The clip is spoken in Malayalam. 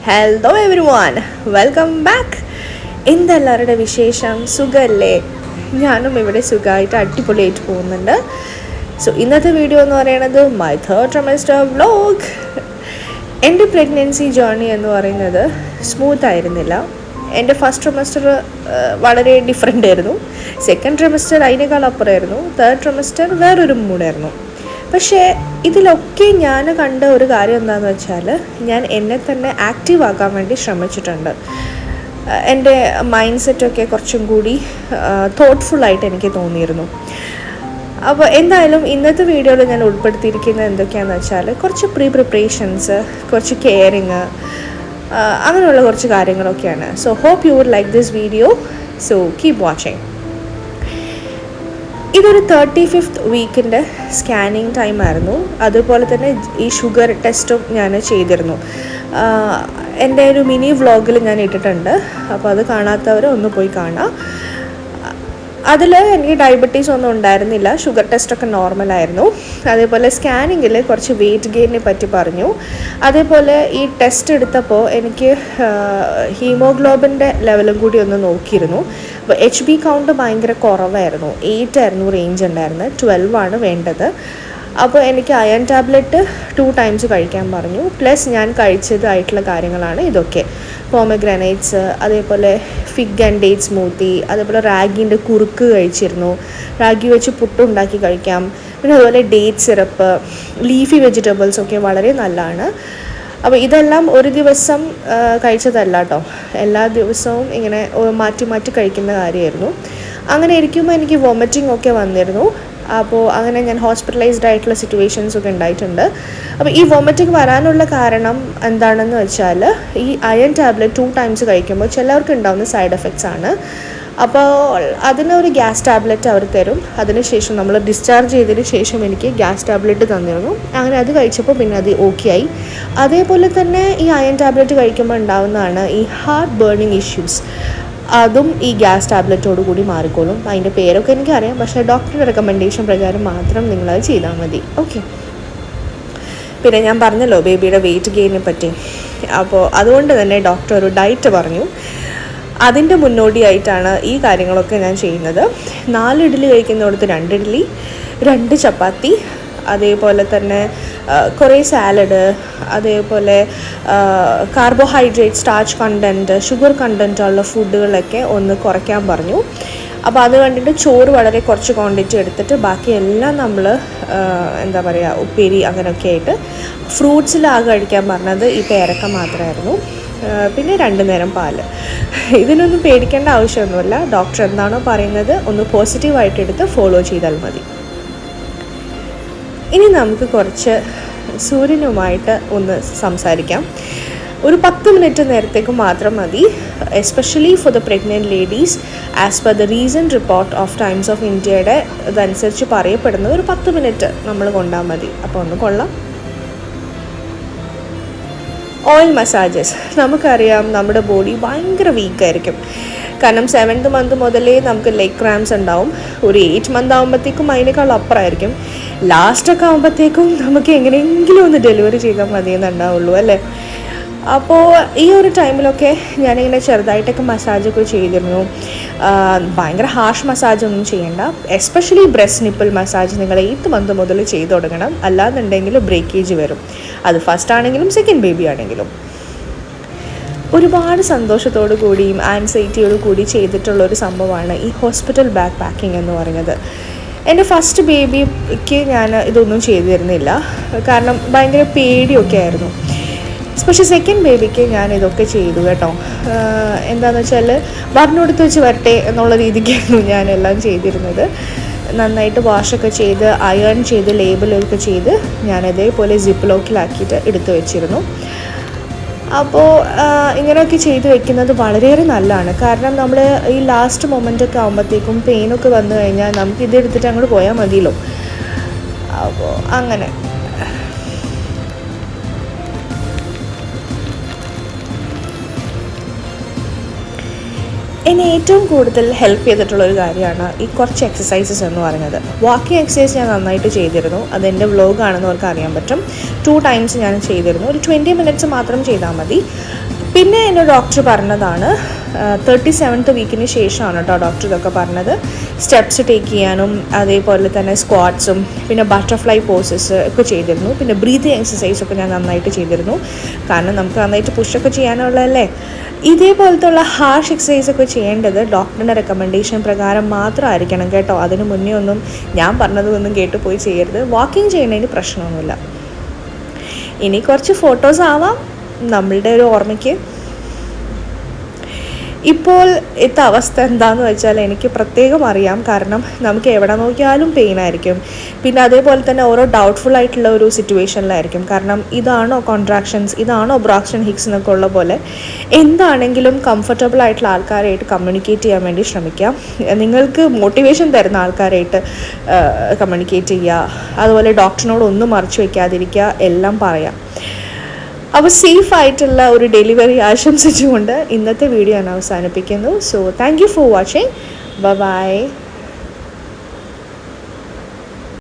Hello everyone, welcome back. എന്തെല്ലാവരുടെ വിശേഷം? സുഖമല്ലേ? ഞാനും ഇവിടെ സുഖമായിട്ട് അടിപൊളിയായിട്ട് പോകുന്നുണ്ട്. സോ ഇന്നത്തെ വീഡിയോ എന്ന് പറയുന്നത് മൈ തേർഡ് ട്രൈമസ്റ്റർ വ്ലോഗ്. എൻ്റെ പ്രഗ്നൻസി ജേർണി എന്ന് പറയുന്നത് സ്മൂത്ത് ആയിരുന്നില്ല. എൻ്റെ ഫസ്റ്റ് ട്രിമസ്റ്റർ വളരെ ഡിഫറെൻ്റ് ആയിരുന്നു. സെക്കൻഡ് ട്രിമസ്റ്റർ അതിനേക്കാൾ അപ്പുറമായിരുന്നു. തേർഡ് ട്രിമസ്റ്റർ വേറൊരു മൂഡായിരുന്നു. പക്ഷേ ഇതിലൊക്കെ ഞാൻ കണ്ട ഒരു കാര്യം എന്താണെന്ന് വെച്ചാൽ, ഞാൻ എന്നെ തന്നെ ആക്റ്റീവ് ആക്കാൻ വേണ്ടി ശ്രമിച്ചിട്ടുണ്ട്. എൻ്റെ മൈൻഡ് സെറ്റൊക്കെ കുറച്ചും കൂടി തോട്ട്ഫുള്ളായിട്ട് എനിക്ക് തോന്നിയിരുന്നു. അപ്പോൾ എന്തായാലും ഇന്നത്തെ വീഡിയോയിൽ ഞാൻ ഉൾപ്പെടുത്തിയിരിക്കുന്നത് എന്തൊക്കെയാണെന്ന് വെച്ചാൽ, കുറച്ച് പ്രിപ്പറേഷൻസ്, കുറച്ച് കെയറിങ്, അങ്ങനെയുള്ള കുറച്ച് കാര്യങ്ങളൊക്കെയാണ്. So hope you would like this video. So keep watching. ഇതൊരു 35th വീക്കിൻ്റെ സ്കാനിങ് ടൈമായിരുന്നു. അതുപോലെ തന്നെ ഈ ഷുഗർ ടെസ്റ്റും ഞാൻ ചെയ്തിരുന്നു. എൻ്റെ ഒരു മിനി വ്ളോഗിൽ ഞാൻ ഇട്ടിട്ടുണ്ട്. അപ്പോൾ അത് കാണാത്തവർ ഒന്ന് പോയി കാണാം. അതിൽ എനിക്ക് ഡയബറ്റീസ് ഒന്നും ഉണ്ടായിരുന്നില്ല. ഷുഗർ ടെസ്റ്റൊക്കെ നോർമലായിരുന്നു. അതേപോലെ സ്കാനിങ്ങിൽ കുറച്ച് വെയിറ്റ് ഗെയിനിനെ പറ്റി പറഞ്ഞു. അതേപോലെ ഈ ടെസ്റ്റ് എടുത്തപ്പോൾ എനിക്ക് ഹീമോഗ്ലോബിൻ്റെ ലെവലും കൂടി ഒന്ന് നോക്കിയിരുന്നു. അപ്പോൾ HB കൗണ്ട് ഭയങ്കര കുറവായിരുന്നു. 8 ആയിരുന്നു റേഞ്ച് ഉണ്ടായിരുന്നത്. 12 ആണ് വേണ്ടത്. അപ്പോൾ എനിക്ക് അയൺ ടാബ്ലറ്റ് 2 times കഴിക്കാൻ പറഞ്ഞു. പ്ലസ് ഞാൻ കഴിച്ചതായിട്ടുള്ള കാര്യങ്ങളാണ് ഇതൊക്കെ: പോമഗ്രാനൈറ്റ്സ്, അതേപോലെ ഫിഗ് ആൻഡ് ഡേറ്റ് സ്മൂത്തി, അതേപോലെ റാഗിൻ്റെ കുറുക്ക് കഴിച്ചിരുന്നു. റാഗി വെച്ച് പുട്ടുണ്ടാക്കി കഴിക്കാം. പിന്നെ അതുപോലെ ഡേറ്റ് സിറപ്പ്, ലീഫി വെജിറ്റബിൾസ് ഒക്കെ വളരെ നല്ലതാണ്. അപ്പോൾ ഇതെല്ലാം ഒരു ദിവസം കഴിച്ചതല്ല കേട്ടോ, എല്ലാ ദിവസവും ഇങ്ങനെ മാറ്റി മാറ്റി കഴിക്കുന്ന കാര്യമായിരുന്നു. അങ്ങനെ ഇരിക്കുമ്പോൾ എനിക്ക് വോമിറ്റിംഗ് ഒക്കെ വന്നിരുന്നു. അപ്പോൾ അങ്ങനെ ഞാൻ ഹോസ്പിറ്റലൈസ്ഡ് ആയിട്ടുള്ള സിറ്റുവേഷൻസൊക്കെ ഉണ്ടായിട്ടുണ്ട്. അപ്പോൾ ഈ വോമിറ്റിംഗ് വരാനുള്ള കാരണം എന്താണെന്ന് വെച്ചാൽ, ഈ അയൺ ടാബ്ലറ്റ് 2 times കഴിക്കുമ്പോൾ ചിലവർക്ക് ഉണ്ടാകുന്ന സൈഡ് എഫക്ട്സ് ആണ്. അപ്പോൾ അതിനൊരു ഗ്യാസ് ടാബ്ലറ്റ് അവർ തരും. അതിനുശേഷം നമ്മൾ ഡിസ്ചാർജ് ചെയ്തതിന് ശേഷം എനിക്ക് ഗ്യാസ് ടാബ്ലറ്റ് തന്നിരുന്നു. അങ്ങനെ അത് കഴിച്ചപ്പോൾ പിന്നെ അത് ഓക്കെ ആയി. അതേപോലെ തന്നെ ഈ അയൺ ടാബ്ലറ്റ് കഴിക്കുമ്പോൾ ഉണ്ടാകുന്നതാണ് ഈ ഹാർട്ട് ബേണിങ് ഇഷ്യൂസ്. അതും ഈ ഗ്യാസ് ടാബ്ലറ്റോട് കൂടി മാറിക്കോളും. അതിൻ്റെ പേരൊക്കെ എനിക്കറിയാം, പക്ഷേ ഡോക്ടറുടെ റെക്കമെൻഡേഷൻ പ്രകാരം മാത്രം നിങ്ങളത് ചെയ്താൽ മതി. ഓക്കെ. പിന്നെ ഞാൻ പറഞ്ഞല്ലോ ബേബിയുടെ വെയിറ്റ് ഗെയിനെ പറ്റി. അപ്പോൾ അതുകൊണ്ട് തന്നെ ഡോക്ടർ ഒരു ഡയറ്റ് പറഞ്ഞു. അതിൻ്റെ മുന്നോടിയായിട്ടാണ് ഈ കാര്യങ്ങളൊക്കെ ഞാൻ ചെയ്യുന്നത്. 4 ഇഡ്ഡലി കഴിക്കുന്നിടത്ത് 2 ഇഡ്ഡലി, 2 ചപ്പാത്തി, അതേപോലെ തന്നെ കുറേ സാലഡ്, അതേപോലെ കാർബോഹൈഡ്രേറ്റ്, സ്റ്റാർച്ച് കണ്ടൻറ്റ്, ഷുഗർ കണ്ടൻറ്റുള്ള ഫുഡുകളൊക്കെ ഒന്ന് കുറയ്ക്കാൻ പറഞ്ഞു. അപ്പോൾ അത് കണ്ടിട്ട് ചോറ് വളരെ കുറച്ച് ക്വാണ്ടിറ്റി എടുത്തിട്ട് ബാക്കിയെല്ലാം നമ്മൾ എന്താ പറയുക, ഉപ്പേരി അങ്ങനെയൊക്കെ ആയിട്ട്. ഫ്രൂട്ട്സിലാകെ കഴിക്കാൻ പറഞ്ഞത് ഈ പേരക്ക മാത്രമായിരുന്നു. പിന്നെ 2 നേരം പാല്. ഇതിനൊന്നും പേടിക്കേണ്ട ആവശ്യമൊന്നുമില്ല. ഡോക്ടർ എന്താണോ പറയുന്നത് ഒന്ന് പോസിറ്റീവായിട്ട് എടുത്ത് ഫോളോ ചെയ്താൽ മതി. ഇനി നമുക്ക് കുറച്ച് സൂര്യനുമായിട്ട് ഒന്ന് സംസാരിക്കാം. ഒരു 10 മിനിറ്റ് നേരത്തേക്ക് മാത്രം മതി. Especially for the pregnant ladies, as per the recent report of times of ഇന്ത്യയുടെ ഇതനുസരിച്ച് പറയപ്പെടുന്നത് ഒരു 10 മിനിറ്റ് നമ്മൾ കൊണ്ടാൽ മതി. അപ്പോൾ ഒന്ന് കൊള്ളാം. Oil massages. നമുക്കറിയാം നമ്മുടെ ബോഡി ഭയങ്കര വീക്കായിരിക്കും. കാരണം 7th month മുതലേ നമുക്ക് ലെഗ് ക്രാംസ് ഉണ്ടാവും. ഒരു 8th month ആകുമ്പോഴത്തേക്കും അതിനേക്കാൾ അപ്പുറമായിരിക്കും. ലാസ്റ്റൊക്കെ ആകുമ്പോഴത്തേക്കും നമുക്ക് എങ്ങനെയെങ്കിലും ഒന്ന് ഡെലിവറി ചെയ്താൽ മതിയെന്നുണ്ടാവുള്ളൂ അല്ലേ. അപ്പോൾ ഈ ഒരു ടൈമിലൊക്കെ ഞാനിങ്ങനെ ചെറുതായിട്ടൊക്കെ മസാജൊക്കെ ചെയ്തിരുന്നു. ഭയങ്കര ഹാർഷ് മസാജൊന്നും ചെയ്യേണ്ട. എസ്പെഷ്യലി ബ്രസ്റ്റ് നിപ്പിൾ മസാജ് നിങ്ങൾ 8th month മുതൽ ചെയ്ത് തുടങ്ങണം. അല്ലാന്നുണ്ടെങ്കിൽ ബ്രേക്കേജ് വരും. അത് ഫസ്റ്റ് ആണെങ്കിലും സെക്കൻഡ് ബേബി ആണെങ്കിലും. ഒരുപാട് സന്തോഷത്തോടു കൂടിയും ആൻസൈറ്റിയോടു കൂടി ചെയ്തിട്ടുള്ളൊരു സംഭവമാണ് ഈ ഹോസ്പിറ്റൽ ബാക്ക് പാക്കിംഗ് എന്ന് പറയുന്നത്. എൻ്റെ ഫസ്റ്റ് ബേബിക്ക് ഞാൻ ഇതൊന്നും ചെയ്തിരുന്നില്ല, കാരണം ഭയങ്കര പേടിയൊക്കെ ആയിരുന്നു. പക്ഷേ സെക്കൻഡ് ബേബിക്ക് ഞാൻ ഇതൊക്കെ ചെയ്തു കേട്ടോ. എന്താണെന്ന് വെച്ചാൽ പറഞ്ഞുകൊടുത്ത് വെച്ച് വരട്ടെ എന്നുള്ള രീതിക്കായിരുന്നു ഞാനെല്ലാം ചെയ്തിരുന്നത്. നന്നായിട്ട് വാഷൊക്കെ ചെയ്ത് അയൺ ചെയ്ത് ലേബലൊക്കെ ചെയ്ത് ഞാൻ അതേപോലെ സിപ്പ് ലോക്കിലാക്കിയിട്ട് എടുത്തു വെച്ചിരുന്നു. അപ്പോൾ ഇങ്ങനെയൊക്കെ ചെയ്ത് വെക്കുന്നത് വളരെയേറെ നല്ലതാണ്. കാരണം നമ്മൾ ഈ ലാസ്റ്റ് മൊമെൻ്റൊക്കെ ആകുമ്പോഴത്തേക്കും പെയിനൊക്കെ വന്നു കഴിഞ്ഞാൽ നമുക്ക് ഇതെടുത്തിട്ട് അങ്ങോട്ട് പോയാൽ മതിയല്ലോ. അപ്പോൾ അങ്ങനെ എന്നെ ഏറ്റവും കൂടുതൽ ഹെൽപ്പ് ചെയ്തിട്ടുള്ളൊരു കാര്യമാണ് ഈ കുറച്ച് എക്സസൈസസ് എന്ന് പറയുന്നത്. വാക്കിംഗ് എക്സസൈസ് ഞാൻ നന്നായിട്ട് ചെയ്തിരുന്നു. അതെൻ്റെ വ്ലോഗാണെന്ന് അവർക്ക് അറിയാൻ പറ്റും. 2 times ഞാൻ ചെയ്തിരുന്നു. ഒരു 20 minutes മാത്രം ചെയ്താൽ മതി. പിന്നെ എൻ്റെ ഡോക്ടർ പറഞ്ഞതാണ് 37th വീക്കിന് ശേഷമാണ് കേട്ടോ ഡോക്ടർ ഇതൊക്കെ പറഞ്ഞത്. സ്റ്റെപ്സ് ടേക്ക് ചെയ്യാനും അതേപോലെ തന്നെ സ്ക്വാട്ട്സും പിന്നെ ബട്ടർഫ്ലൈ പോസസ് ഒക്കെ ചെയ്തിരുന്നു. പിന്നെ ബ്രീതിങ് എക്സസൈസൊക്കെ ഞാൻ നന്നായിട്ട് ചെയ്തിരുന്നു. കാരണം നമുക്ക് നന്നായിട്ട് പുഷൊക്കെ ചെയ്യാനുള്ളതല്ലേ. ഇതേപോലത്തുള്ള ഹാർഷ് എക്സസൈസൊക്കെ ചെയ്യേണ്ടത് ഡോക്ടറിൻ്റെ റെക്കമെൻഡേഷൻ പ്രകാരം മാത്രമായിരിക്കണം കേട്ടോ. അതിന് മുന്നേ ഒന്നും ഞാൻ പറഞ്ഞതൊന്നും കേട്ട് പോയി ചെയ്യരുത്. വാക്കിംഗ് ചെയ്യുന്നതിന് പ്രശ്നമൊന്നുമില്ല. ഇനി കുറച്ച് ഫോട്ടോസ് ആവാം നമ്മളുടെ ഒരു ഓർമ്മയ്ക്ക്. ഇപ്പോൾ ഇത്തെ അവസ്ഥ എന്താണെന്ന് വെച്ചാൽ എനിക്ക് പ്രത്യേകം അറിയാം. കാരണം നമുക്ക് എവിടെ നോക്കിയാലും പെയിൻ ആയിരിക്കും. പിന്നെ അതേപോലെ തന്നെ ഓരോ ഡൗട്ട്ഫുൾ ആയിട്ടുള്ള ഒരു സിറ്റുവേഷനിലായിരിക്കും. കാരണം ഇതാണോ കോൺട്രാക്ഷൻസ്, ഇതാണോ ബ്രാക്ഷൻ ഹിക്സ് എന്നൊക്കെ ഉള്ള പോലെ എന്താണെങ്കിലും കംഫർട്ടബിൾ ആയിട്ടുള്ള ആൾക്കാരായിട്ട് കമ്മ്യൂണിക്കേറ്റ് ചെയ്യാൻ വേണ്ടി ശ്രമിക്കാം. നിങ്ങൾക്ക് മോട്ടിവേഷൻ തരുന്ന ആൾക്കാരായിട്ട് കമ്മ്യൂണിക്കേറ്റ് ചെയ്യുക. അതുപോലെ ഡോക്ടറിനോട് ഒന്നും മറച്ചു വയ്ക്കാതിരിക്കുക, എല്ലാം പറയാം. അപ്പോൾ സേഫായിട്ടുള്ള ഒരു ഡെലിവറി ആശംസിച്ചുകൊണ്ട് ഇന്നത്തെ വീഡിയോ ഞാൻ അവസാനിപ്പിക്കുന്നു. So thank you for watching. By.